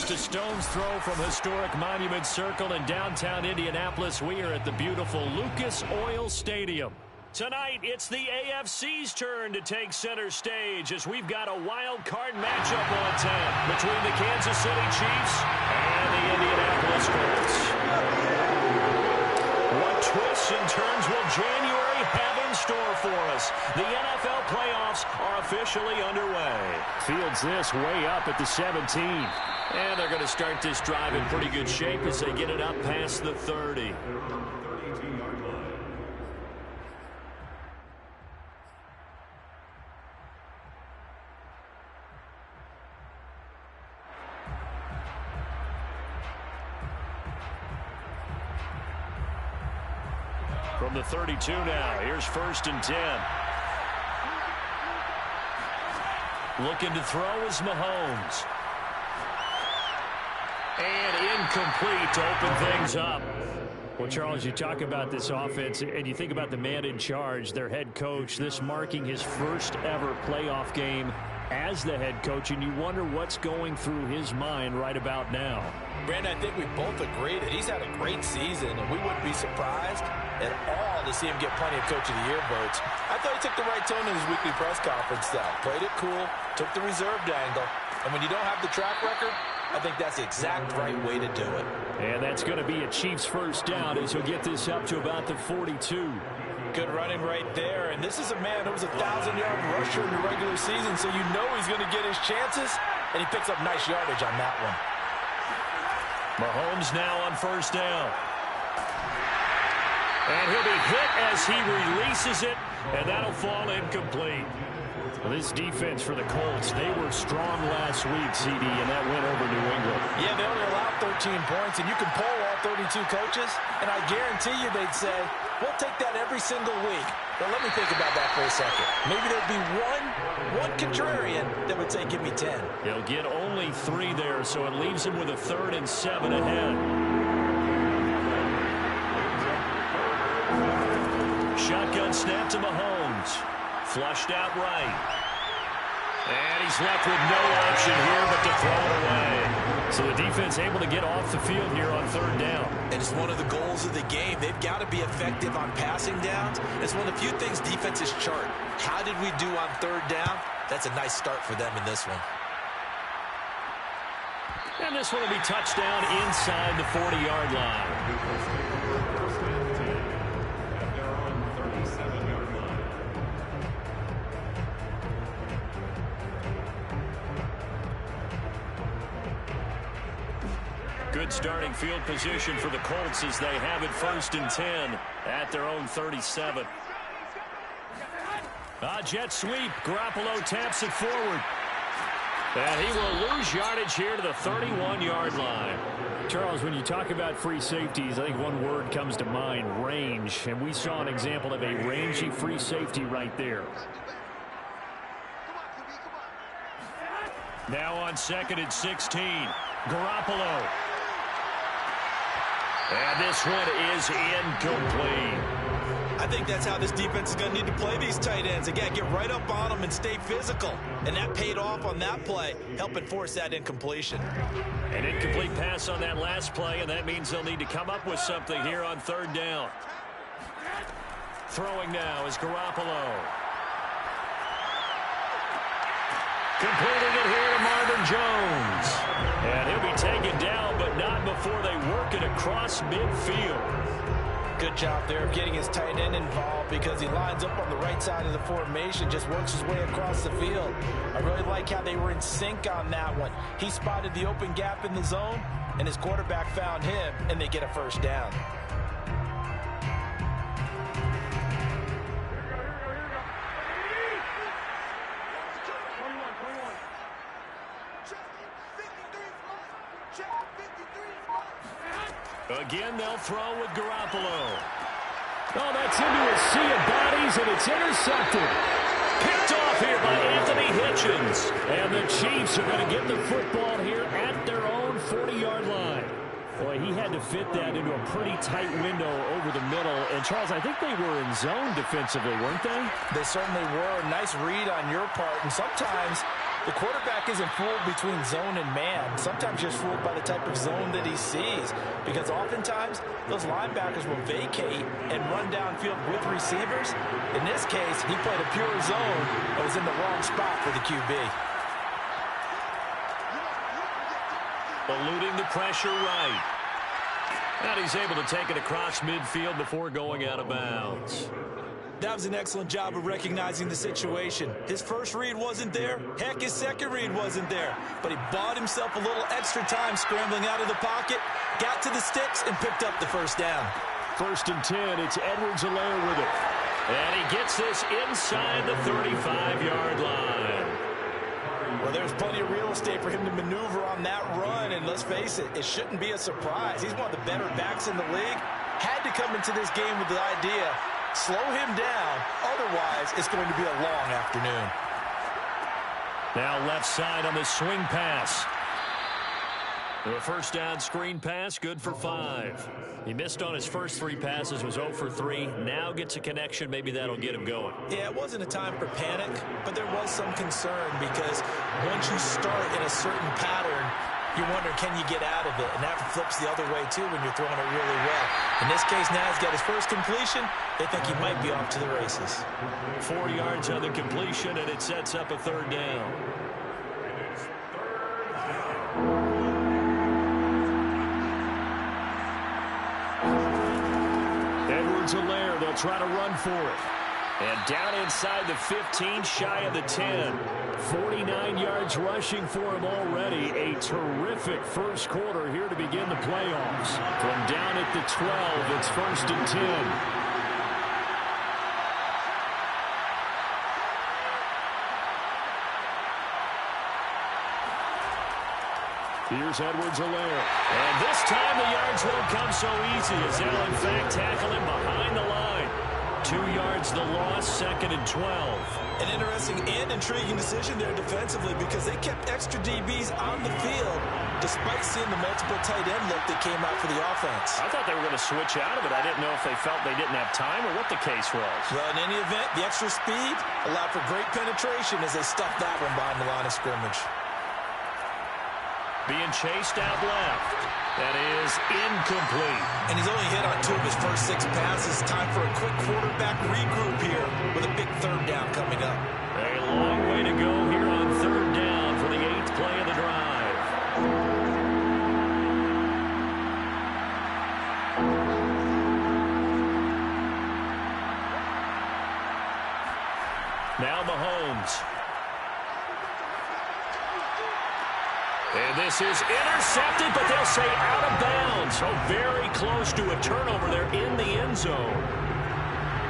Just a stone's throw from historic Monument Circle in downtown Indianapolis. We are at the beautiful Lucas Oil Stadium. Tonight, it's the AFC's turn to take center stage as we've got a wild card matchup on tap between the Kansas City Chiefs and the Indianapolis Colts. What twists and turns will January have in store for us? The NFL playoffs are officially underway. Fields this way up at the 17. And they're going to start this drive in pretty good shape as they get it up past the 30. From the 32 now, here's 1st and 10. Looking to throw is Mahomes. And incomplete to open things up. Well, Charles, you talk about this offense, and you think about the man in charge, their head coach, this marking his first ever playoff game as the head coach, and you wonder what's going through his mind right about now. Brandon, I think we both agree that he's had a great season, and we wouldn't be surprised at all to see him get plenty of Coach of the Year votes. I thought he took the right tone in his weekly press conference, though. Played it cool, took the reserved angle, and when you don't have the track record, I think that's the exact right way to do it. And that's going to be a Chiefs first down as he'll get this up to about the 42. Good running right there, and this is a man who was a 1,000-yard rusher in the regular season, so you know he's going to get his chances, and he picks up nice yardage on that one. Mahomes now on first down. And he'll be hit as he releases it, and that'll fall incomplete. Well, this defense for the Colts, they were strong last week, CD, and that went over New England. Yeah, they only allowed 13 points, and you can poll all 32 coaches, and I guarantee you they'd say, we'll take that every single week. But let me think about that for a second. Maybe there'd be one contrarian that would say, give me 10. He'll get only 3 there, so it leaves him with a 3rd and 7 ahead. Shotgun snap to Mahomes. Flushed out right. And he's left with no option here but to throw it away. So the defense able to get off the field here on 3rd down. And it's one of the goals of the game. They've got to be effective on passing downs. It's one of the few things defenses chart. How did we do on 3rd down? That's a nice start for them in this one. And this one will be touchdown inside the 40-yard line. Good starting field position for the Colts as they have it 1st and 10 at their own 37. Jet sweep. Garoppolo taps it forward. And he will lose yardage here to the 31-yard line. Charles, when you talk about free safeties, I think one word comes to mind, range. And we saw an example of a rangy free safety right there. Now on 2nd and 16. Garoppolo. And this one is incomplete. I think that's how this defense is going to need to play these tight ends. Again, get right up on them and stay physical. And that paid off on that play, helping force that incompletion. An incomplete pass on that last play, and that means they'll need to come up with something here on 3rd down. Throwing now is Garoppolo. Completing it here to Marvin Jones. And he'll be taken down, but not before they work it across midfield. Good job there of getting his tight end involved because he lines up on the right side of the formation, just works his way across the field. I really like how they were in sync on that one. He spotted the open gap in the zone, and his quarterback found him, and they get a first down. Again, they'll throw with Garoppolo. Oh, that's into a sea of bodies, and it's intercepted. Picked off here by Anthony Hitchens. And the Chiefs are going to get the football here at their own 40-yard line. Boy, he had to fit that into a pretty tight window over the middle. And, Charles, I think they were in zone defensively, weren't they? They certainly were. Nice read on your part. And sometimes The quarterback isn't fooled between zone and man. Sometimes just fooled by the type of zone that he sees, because oftentimes those linebackers will vacate and run downfield with receivers. In this case, he played a pure zone and was in the wrong spot for the QB. Eluding the pressure right. And he's able to take it across midfield before going out of bounds. That was an excellent job of recognizing the situation. His first read wasn't there. Heck, his second read wasn't there. But he bought himself a little extra time scrambling out of the pocket, got to the sticks, and picked up the first down. 1st and 10, it's Edwards-Helaire with it. And he gets this inside the 35-yard line. Well, there's plenty of real estate for him to maneuver on that run, and let's face it, it shouldn't be a surprise. He's one of the better backs in the league. Had to come into this game with the idea, slow him down, otherwise it's going to be a long afternoon. Now left side on the swing pass. The first down screen pass, good for 5. He missed on his first 3 passes, was 0 for 3. Now gets a connection. Maybe that'll get him going. Yeah, it wasn't a time for panic, but there was some concern because once you start in a certain pattern, you're wondering, can you get out of it? And that flips the other way, too, when you're throwing it really well. In this case, now he's got his first completion. They think he might be off to the races. 4 yards on the completion, and it sets up a 3rd down. Edwards-Helaire, they'll try to run for it. And down inside the 15, shy of the 10. 49 yards rushing for him already. A terrific first quarter here to begin the playoffs. From down at the 12, it's 1st and 10. Here's Edwards-Helaire. And this time the yards won't come so easy as they'll, in fact, tackle him behind the line. 2 yards the loss, 2nd and 12. An interesting and intriguing decision there defensively because they kept extra DBs on the field despite seeing the multiple tight end look that came out for the offense. I thought they were going to switch out of it. I didn't know if they felt they didn't have time or what the case was. Well, in any event, the extra speed allowed for great penetration as they stuffed that one behind the line of scrimmage. Being chased out left. That is incomplete. And he's only hit on 2 of his first 6 passes. Time for a quick quarterback regroup here with a big 3rd down coming up. A long way to go here on 3rd down for the 8th play of the drive. Now Mahomes. And this is intercepted, but they'll say out of bounds. So very close to a turnover there in the end zone.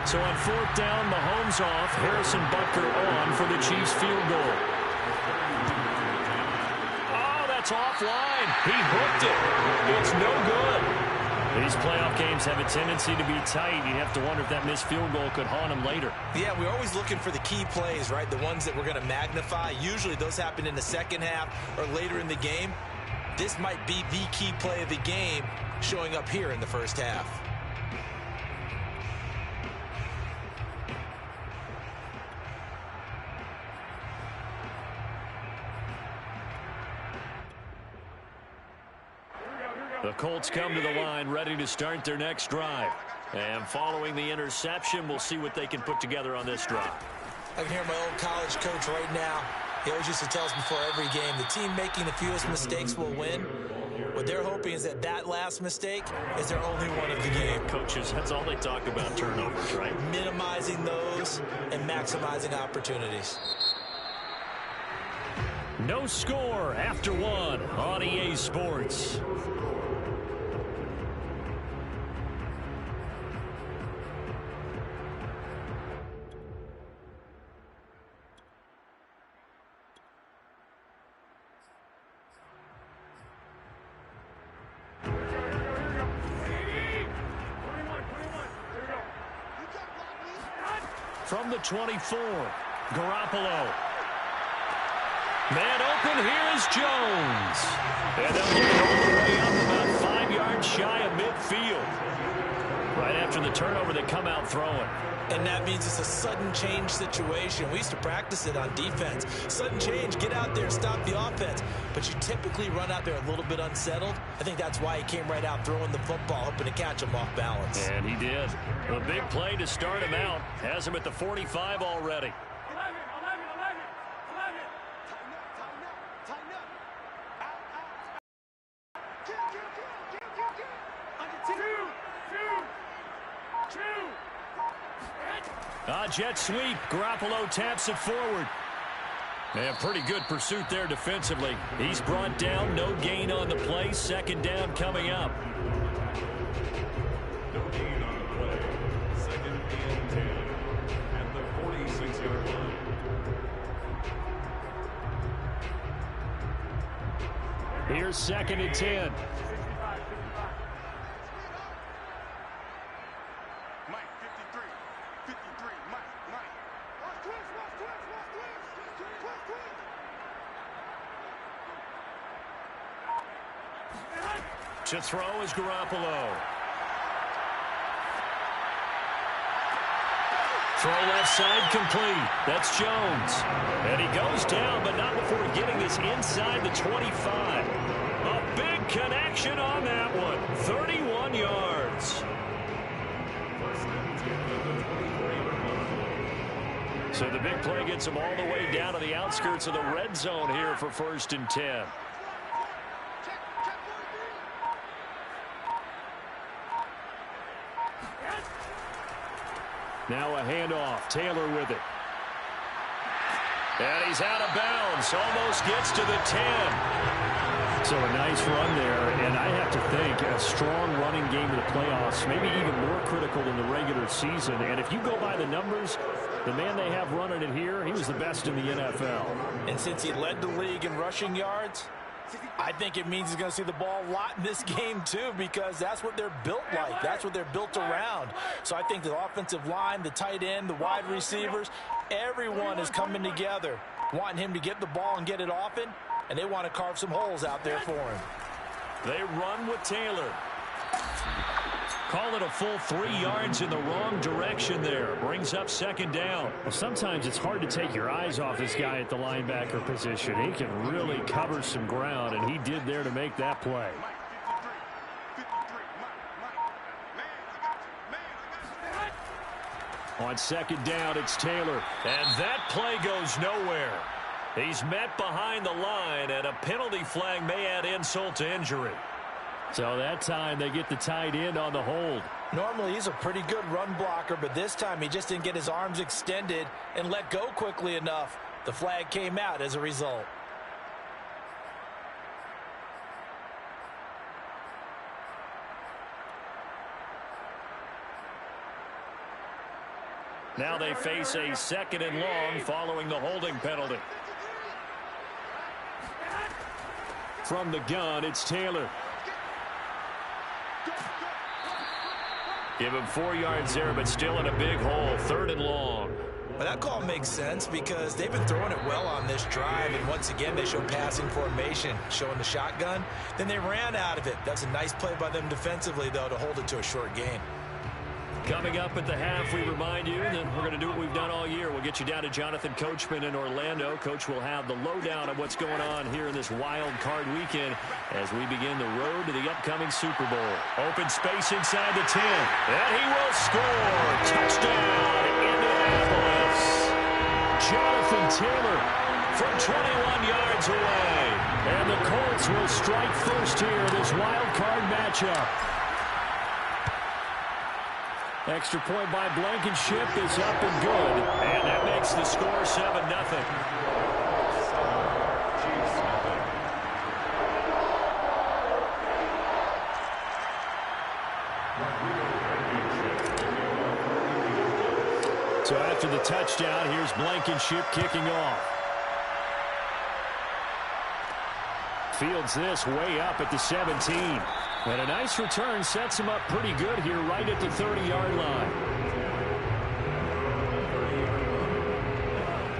So on 4th down, Mahomes off, Harrison Butker on for the Chiefs field goal. Oh, that's offline. He hooked it. It's no good. These playoff games have a tendency to be tight. You have to wonder if that missed field goal could haunt him later. Yeah, we're always looking for the key plays, right? The ones that we're going to magnify. Usually those happen in the second half or later in the game. This might be the key play of the game showing up here in the first half. The Colts come to the line, ready to start their next drive. And following the interception, we'll see what they can put together on this drive. I can hear my old college coach right now. He always used to tell us before every game, the team making the fewest mistakes will win. What they're hoping is that that last mistake is their only one of the game. Coaches, that's all they talk about, turnovers, right? Minimizing those and maximizing opportunities. No score after 1 on EA Sports. From the 24, Garoppolo. Man open, here is Jones. And they'll get it all the way up about 5 yards shy of midfield. Right after after the turnover, they come out throwing. And that means it's a sudden change situation. We used to practice it on defense. Sudden change, get out there, stop the offense. But you typically run out there a little bit unsettled. I think that's why he came right out throwing the football, hoping to catch him off balance. And he did. A big play to start him out. Has him at the 45 already. Jet sweep. Garoppolo taps it forward. And pretty good pursuit there defensively. He's brought down. No gain on the play. Second down coming up. No gain on the play. Second and 10 at the 46-yard line. Here's second and 10. To throw is Garoppolo. Throw left side complete. That's Jones. And he goes down, but not before getting this inside the 25. A big connection on that one. 31 yards. So the big play gets him all the way down to the outskirts of the red zone here for 1st and 10. Now a handoff. Taylor with it. And he's out of bounds. Almost gets to the 10. So a nice run there. And I have to think a strong running game in the playoffs, maybe even more critical than the regular season. And if you go by the numbers, the man they have running it here, he was the best in the NFL. And since he led the league in rushing yards, I think it means he's going to see the ball a lot in this game, too, because that's what they're built like. That's what they're built around. So I think the offensive line, the tight end, the wide receivers, everyone is coming together, wanting him to get the ball and get it often, and they want to carve some holes out there for him. They run with Taylor. Call it a full 3 yards in the wrong direction there. Brings up second down. Well, sometimes it's hard to take your eyes off this guy at the linebacker position. He can really cover some ground, and he did there to make that play. On second down, it's Taylor. And that play goes nowhere. He's met behind the line, and a penalty flag may add insult to injury. So that time they get the tight end on the hold. Normally he's a pretty good run blocker, but this time he just didn't get his arms extended and let go quickly enough. The flag came out as a result. Now they face a second and long following the holding penalty. From the gun, it's Taylor. Give him 4 yards there, but still in a big hole. 3rd and long. Well, that call makes sense because they've been throwing it well on this drive, and once again they show passing formation, showing the shotgun. Then they ran out of it. That's a nice play by them defensively, though, to hold it to a short gain. Coming up at the half, we remind you that we're going to do what we've done all year. We'll get you down to Jonathan Coachman in Orlando. Coach will have the lowdown of what's going on here in this wild card weekend as we begin the road to the upcoming Super Bowl. Open space inside the 10, and he will score. Touchdown, Indianapolis. Jonathan Taylor from 21 yards away. And the Colts will strike first here in this wild card matchup. Extra point by Blankenship is up and good. And that makes the score 7-0. So after the touchdown, here's Blankenship kicking off. Fields this way up at the 17. And a nice return sets him up pretty good here right at the 30-yard line.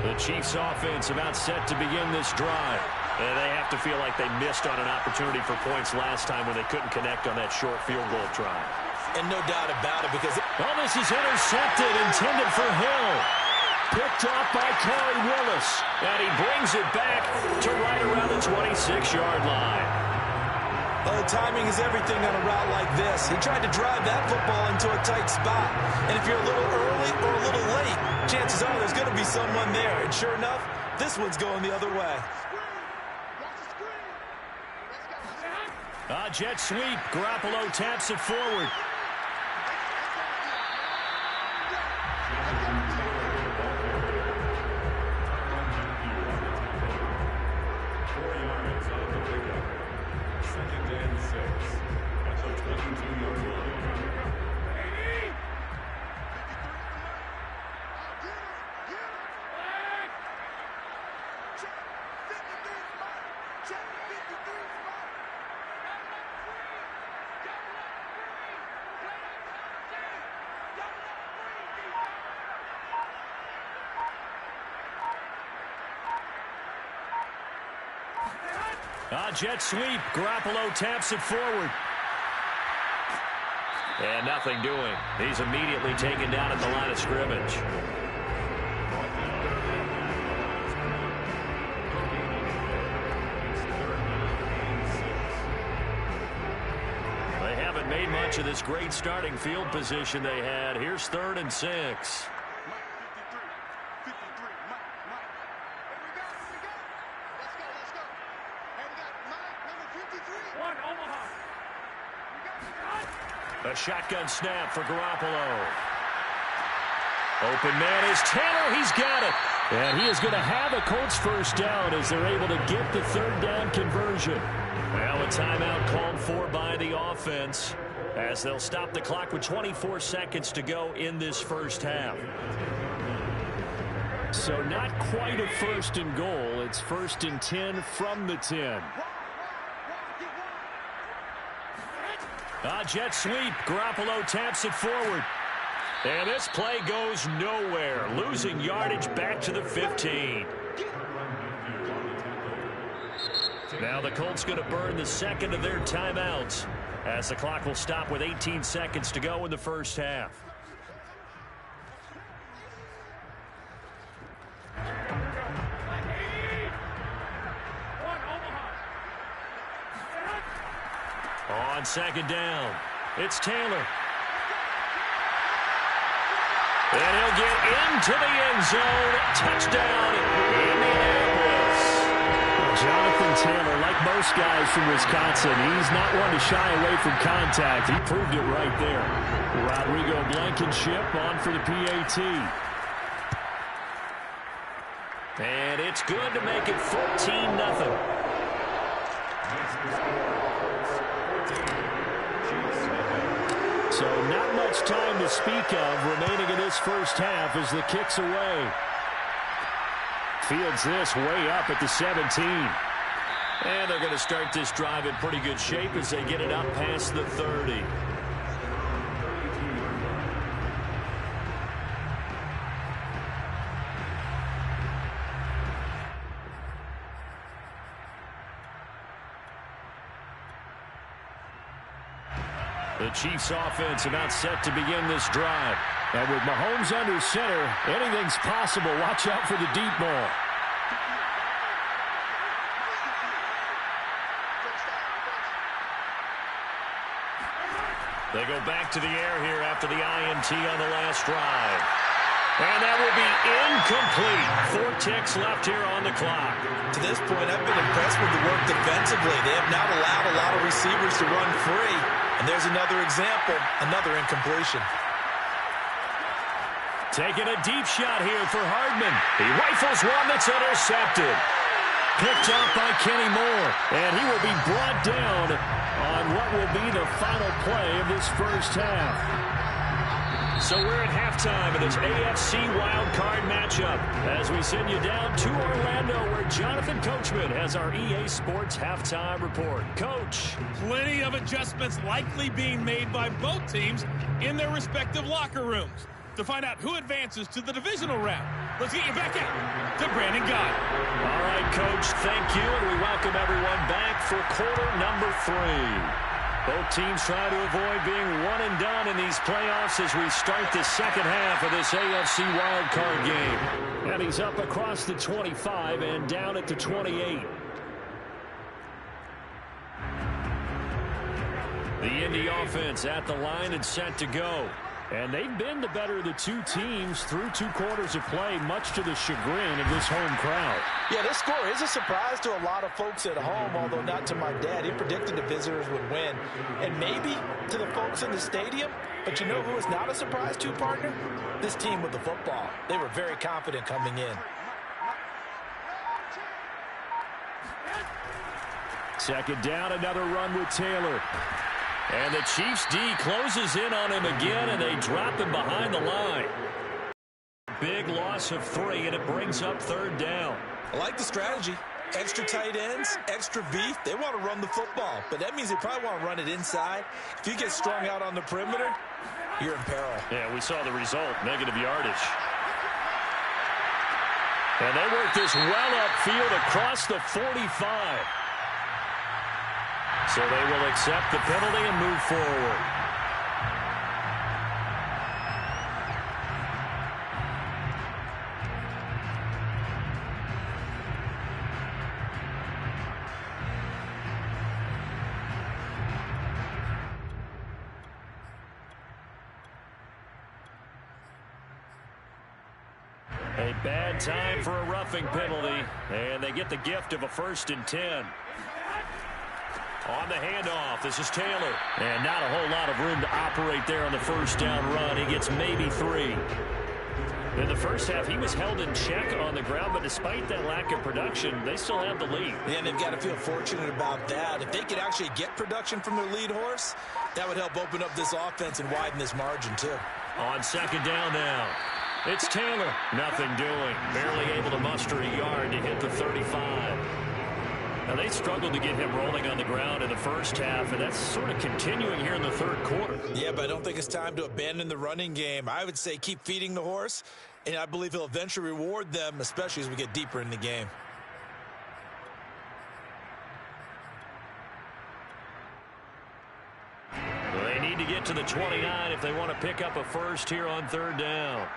The Chiefs offense about set to begin this drive. And they have to feel like they missed on an opportunity for points last time when they couldn't connect on that short field goal try. And no doubt about it, because Oh, this is intercepted, intended for Hill. Picked off by Corey Willis. And he brings it back to right around the 26-yard line. Well, timing is everything on a route like this. He tried to drive that football into a tight spot. And if you're a little early or a little late, chances are there's going to be someone there. And sure enough, this one's going the other way. Jet sweep. Garoppolo taps it forward. Jet sweep. Garoppolo taps it forward. And nothing doing. He's immediately taken down at the line of scrimmage. They haven't made much of this great starting field position they had. Here's 3rd and 6. A shotgun snap for Garoppolo. Open man is Taylor. He's got it. And he is going to have a Colts first down as they're able to get the 3rd down conversion. Now a timeout called for by the offense as they'll stop the clock with 24 seconds to go in this first half. So not quite a 1st and goal. It's 1st and 10 from the 10. Jet sweep. Garoppolo taps it forward. And this play goes nowhere. Losing yardage back to the 15. Now the Colts going to burn the 2nd of their timeouts as the clock will stop with 18 seconds to go in the first half. On 2nd down, it's Taylor. And he'll get into the end zone. Touchdown, Indianapolis. Jonathan Taylor, like most guys from Wisconsin, he's not one to shy away from contact. He proved it right there. Rodrigo Blankenship on for the PAT. And it's good to make it 14-0. So not much time to speak of remaining in this first half as the kick's away. Fields this way up at the 17. And they're going to start this drive in pretty good shape as they get it up past the 30. The Chiefs offense about set to begin this drive. And with Mahomes under center, anything's possible. Watch out for the deep ball. They go back to the air here after the INT on the last drive. And that will be incomplete. 4 ticks left here on the clock. To this point, I've been impressed with the work defensively. They have not allowed a lot of receivers to run free. And there's another example, another incompletion. Taking a deep shot here for Hardman. He rifles one that's intercepted. Picked off by Kenny Moore. And he will be brought down on what will be the final play of this first half. So we're at halftime in this AFC wildcard matchup as we send you down to Orlando where Jonathan Coachman has our EA Sports halftime report. Coach. Plenty of adjustments likely being made by both teams in their respective locker rooms. To find out who advances to the divisional round, let's get you back out to Brandon Gott. All right, Coach, thank you, and we welcome everyone back for quarter number 3. Both teams try to avoid being one and done in these playoffs as we start the second half of this AFC wildcard game. And he's up across the 25 and down at the 28. The Indy offense at the line and set to go. And they've been the better of the two teams through 2 quarters of play, much to the chagrin of this home crowd. Yeah, this score is a surprise to a lot of folks at home, although not to my dad. He predicted the visitors would win. And maybe to the folks in the stadium. But you know who is not a surprise to, partner? This team with the football. They were very confident coming in. Second down, another run with Taylor. And the Chiefs D closes in on him again, and they drop him behind the line. Big loss of 3, and it brings up third down. I like the strategy. Extra tight ends, extra beef. They want to run the football, but that means they probably want to run it inside. If you get strung out on the perimeter, you're in peril. Yeah, we saw the result, negative yardage. And they work this well upfield across the 45. So they will accept the penalty and move forward. A bad time for a roughing penalty, and they get the gift of a 1st and 10. On the handoff, this is Taylor. And not a whole lot of room to operate there on the first down run. He gets maybe 3. In the first half, he was held in check on the ground, but despite that lack of production, they still have the lead. Yeah, and they've got to feel fortunate about that. If they could actually get production from their lead horse, that would help open up this offense and widen this margin, too. On second down now, it's Taylor. Nothing doing. Barely able to muster a yard to hit the 35. Now, they struggled to get him rolling on the ground in the first half, and that's sort of continuing here in the third quarter. Yeah, but I don't think it's time to abandon the running game. I would say keep feeding the horse, and I believe he'll eventually reward them, especially as we get deeper in the game. Well, they need to get to the 29 if they want to pick up a first here on third down.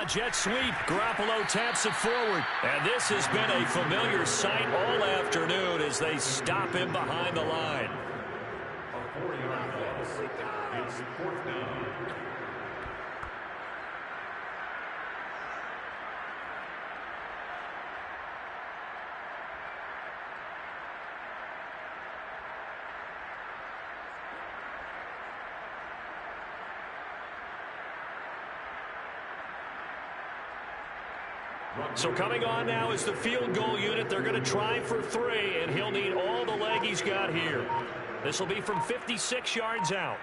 Jet sweep. Garoppolo taps it forward. And this has been a familiar sight all afternoon as they stop him behind the line. It's 4th down. So coming on now is the field goal unit. They're going to try for 3, and he'll need all the leg he's got here. This will be from 56 yards out.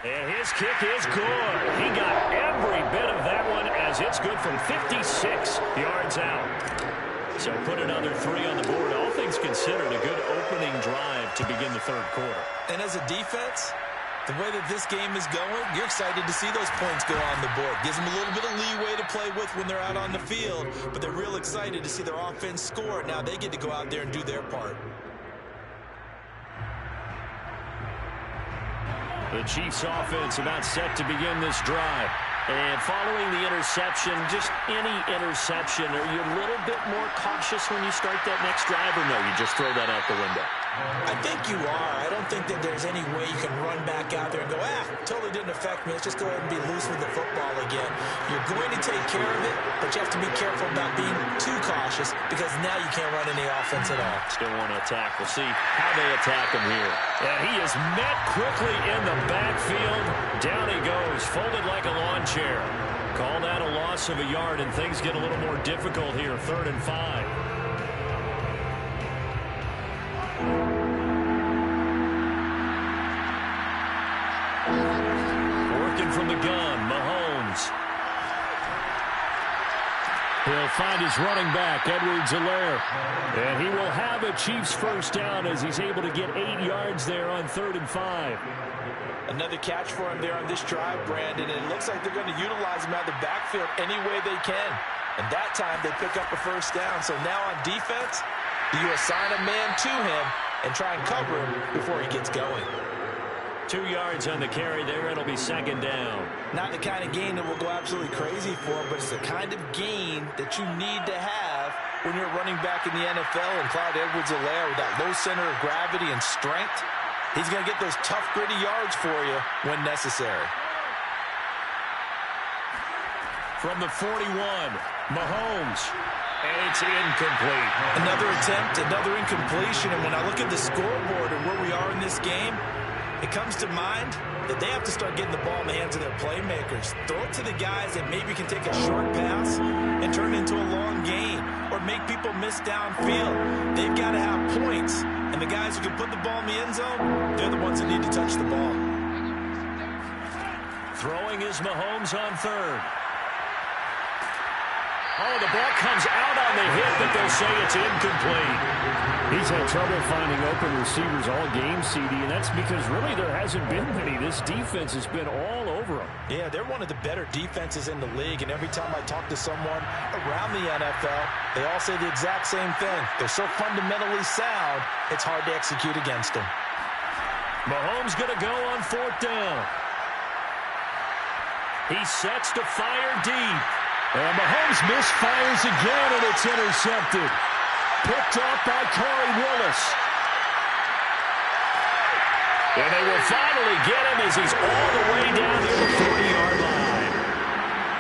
And his kick is good. He got every bit of that one as it's good from 56 yards out. So put another 3 on the board. All things considered, a good opening drive to begin the third quarter. And as a defense, the way that this game is going, you're excited to see those points go on the board. Gives them a little bit of leeway to play with when they're out on the field, but they're real excited to see their offense score. Now they get to go out there and do their part. The Chiefs offense about set to begin this drive. And following the interception, just any interception, are you a little bit more cautious when you start that next drive, or no, you just throw that out the window? I think you are. I don't think that there's any way you can run back out there and go, totally didn't affect me. Let's just go ahead and be loose with the football again. You're going to take care of it, but you have to be careful about being too cautious because now you can't run any offense at all. Still want to attack. We'll see how they attack him here. And he is met quickly in the backfield. Down he goes, folded like a lawn chair. Called out a loss of a yard, and things get a little more difficult here. 3rd and 5. Working from the gun, Mahomes. He'll find his running back, Edwards-Helaire. And he will have a Chiefs first down as he's able to get 8 yards there on 3rd and 5. Another catch for him there on this drive, Brandon. And it looks like they're going to utilize him out of the backfield any way they can. And that time they pick up a first down. So now on defense, do you assign a man to him and try and cover him before he gets going? 2 yards on the carry there. It'll be 2nd down. Not the kind of gain that will go absolutely crazy for him, but it's the kind of gain that you need to have when you're running back in the NFL. And Clyde Edwards-Helaire with that low center of gravity and strength, he's going to get those tough, gritty yards for you when necessary. From the 41, Mahomes. And it's incomplete. Another attempt, another incompletion. And when I look at the scoreboard and where we are in this game, it comes to mind that they have to start getting the ball in the hands of their playmakers. Throw it to the guys that maybe can take a short pass and turn it into a long gain or make people miss downfield. They've got to have points. And the guys who can put the ball in the end zone, they're the ones that need to touch the ball. Throwing is Mahomes on 3rd. Oh, the ball comes out on the hit, but they'll say it's incomplete. He's had trouble finding open receivers all game, CD, and that's because really there hasn't been many. This defense has been all over them. Yeah, they're one of the better defenses in the league, and every time I talk to someone around the NFL, they all say the exact same thing. They're so fundamentally sound, it's hard to execute against them. Mahomes going to go on 4th down. He sets to fire deep. And Mahomes misfires again, and it's intercepted. Picked off by Corey Willis. And they will finally get him as he's all the way down near the 40-yard line.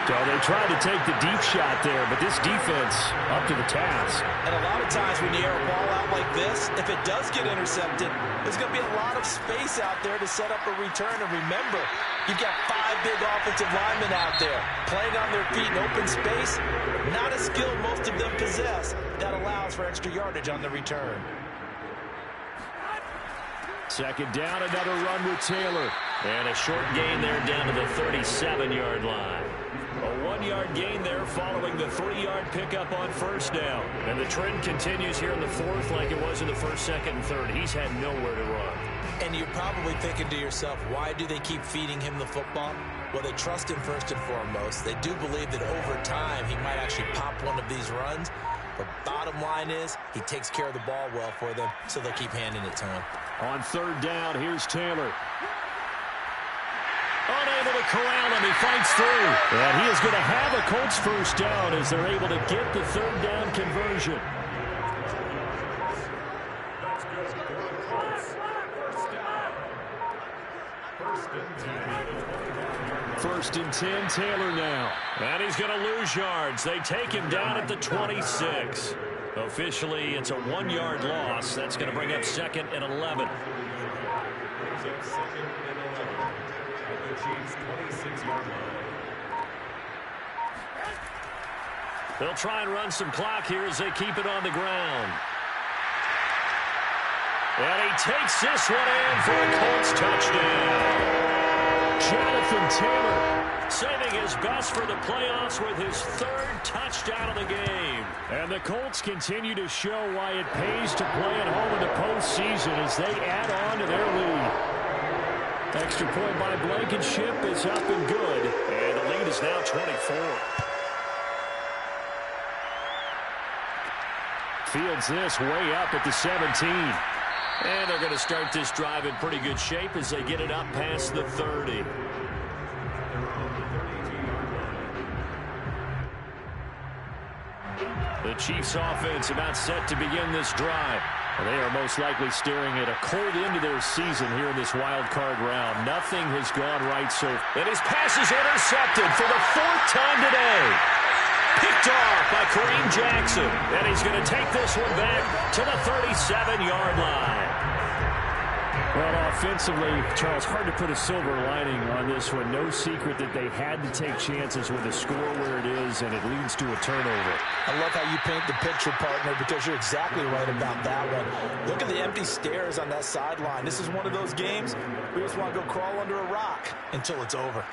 So they tried to take the deep shot there, but this defense up to the task. And a lot of times when you air a ball out like this, if it does get intercepted, there's going to be a lot of space out there to set up a return. And remember, you've got 5 big offensive linemen out there playing on their feet in open space. Not a skill most of them possess that allows for extra yardage on the return. 2nd down, another run with Taylor. And a short gain there down to the 37-yard line. A 1-yard gain there following the 3-yard pickup on 1st down. And the trend continues here in the 4th like it was in the 1st, 2nd, and 3rd. He's had nowhere to run. And you're probably thinking to yourself, why do they keep feeding him the football? Well, they trust him first and foremost. They do believe that over time he might actually pop one of these runs. But bottom line is he takes care of the ball well for them, so they'll keep handing it to him. On 3rd down, here's Taylor. Unable to corral him, he fights through. And he is going to have a Colts first down as they're able to get the 3rd down conversion. First and 10, Taylor now. And he's going to lose yards. They take him down at the 26. Officially, it's a 1-yard loss. That's going to bring up 2nd and 11. They'll try and run some clock here as they keep it on the ground. And he takes this one in for a Colts touchdown. Jonathan Taylor saving his best for the playoffs with his 3rd touchdown of the game. And the Colts continue to show why it pays to play at home in the postseason as they add on to their lead. Extra point by Blankenship is up and good. And the lead is now 24. Fields this way up at the 17. And they're going to start this drive in pretty good shape as they get it up past the 30. The Chiefs offense about set to begin this drive. They are most likely staring at a cold end to their season here in this wild card round. Nothing has gone right so far. And his pass is intercepted for the 4th time today. Picked off by Kareem Jackson. And he's going to take this one back to the 37-yard line. Well, offensively, Charles, hard to put a silver lining on this one. No secret that they had to take chances with the score where it is, and it leads to a turnover. I love how you paint the picture, partner, because you're exactly right about that one. Look at the empty stares on that sideline. This is one of those games where you just want to go crawl under a rock until it's over.